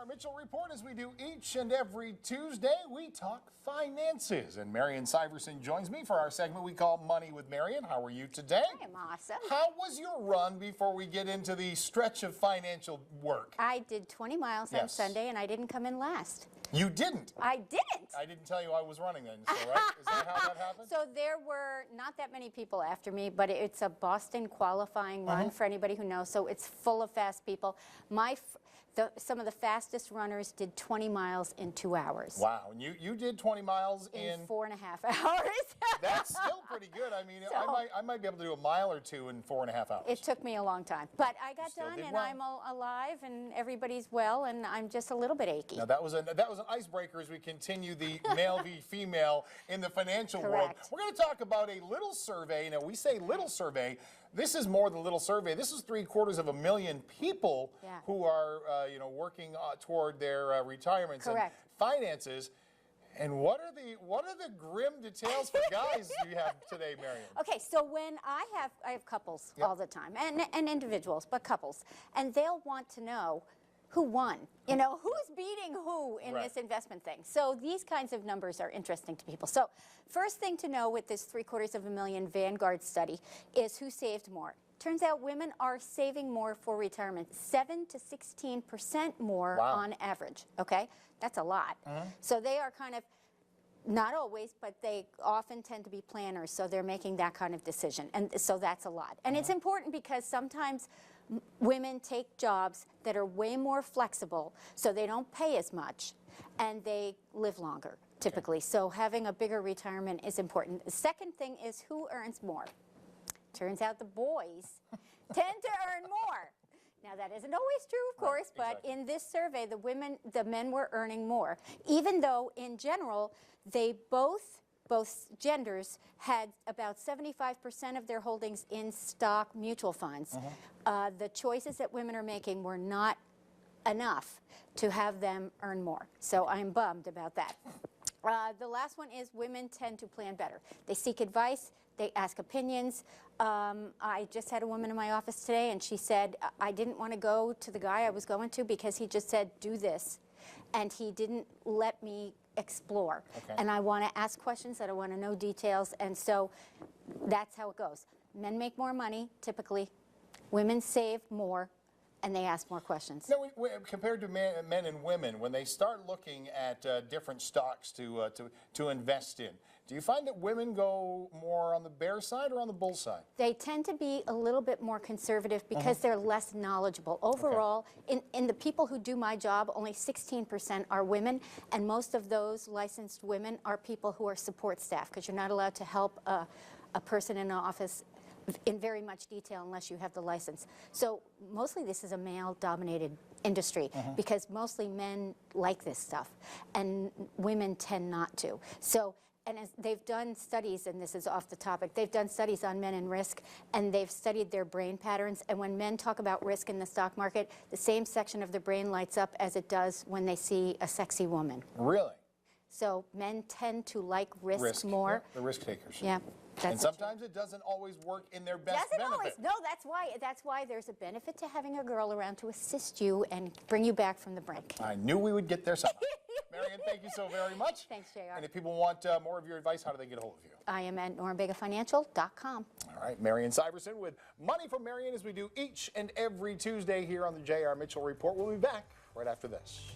J.R. Mitchell Report. As we do each and every Tuesday, we talk finances. And Marion Syverson joins me for our segment we call Money with Marion. How are you today? I am awesome. How was your run before we get into the stretch of financial work? I did 20 miles on Sunday, and I didn't come in last. You didn't? I didn't. I didn't tell you I was running then, so right? Is that how that happened? So there were not that many people after me, but it's a Boston qualifying run for anybody who knows. So it's full of fast people. Some of the fastest runners did 20 miles in 2 hours. Wow, and you did 20 miles in 4.5 hours. That's still pretty good. I mean, so, I might be able to do a mile or two in 4.5 hours. It took me a long time, but I got done, and I'm alive, and everybody's well, and I'm just a little bit achy. Now that was an icebreaker as we continue the male v female in the financial world. We're going to talk about a little survey. Now we say little survey. This is more than a little survey. This is 750,000 people who are working toward their retirements and finances. And what are the grim details for guys you have today, Marion? Okay, so when I have couples all the time, and individuals, but couples, and they'll want to know who won, who's beating who in this investment thing. So these kinds of numbers are interesting to people. So first thing to know with this 750,000 Vanguard study is who saved more. Turns out women are saving more for retirement, 7 to 16% more on average, okay? That's a lot. So they are kind of, not always, but they often tend to be planners, so they're making that kind of decision, and so that's a lot. And it's important because sometimes women take jobs that are way more flexible, so they don't pay as much, and they live longer, typically. So having a bigger retirement is important. The second thing is who earns more. Turns out the boys tend to earn more. Now that isn't always true, of course, but in this survey, the men were earning more, even though in general, they both genders had about 75% of their holdings in stock mutual funds. The choices that women are making were not enough to have them earn more. So I'm bummed about that. The last one is women tend to plan better. They seek advice, they ask opinions. I just had a woman in my office today, and she said, I didn't want to go to the guy I was going to because he just said, do this. And he didn't let me explore. And I want to ask questions, and I want to know details, and so that's how it goes. Men make more money, typically. Women save more, and they ask more questions. Now, compared to men and women, when they start looking at different stocks to invest in, do you find that women go more on the bear side or on the bull side? They tend to be a little bit more conservative because they're less knowledgeable. Overall, in the people who do my job, only 16% are women, and most of those licensed women are people who are support staff, because you're not allowed to help a person in an office in very much detail unless you have the license. So mostly this is a male-dominated industry because mostly men like this stuff and women tend not to. So, and as they've done studies, and this is off the topic, they've done studies on men and risk, and they've studied their brain patterns, and when men talk about risk in the stock market, the same section of the brain lights up as it does when they see a sexy woman. Really? So men tend to like risk more. The risk takers. Yeah. And sometimes it doesn't always work in their best benefit. Always. No, that's why there's a benefit to having a girl around to assist you and bring you back from the brink. I knew we would get there somehow. Marion, thank you so very much. Thanks, JR. And if people want more of your advice, how do they get a hold of you? I am at NormBegaFinancial.com. All right, Marion Syverson with Money from Marion, as we do each and every Tuesday here on the J.R. Mitchell Report. We'll be back right after this.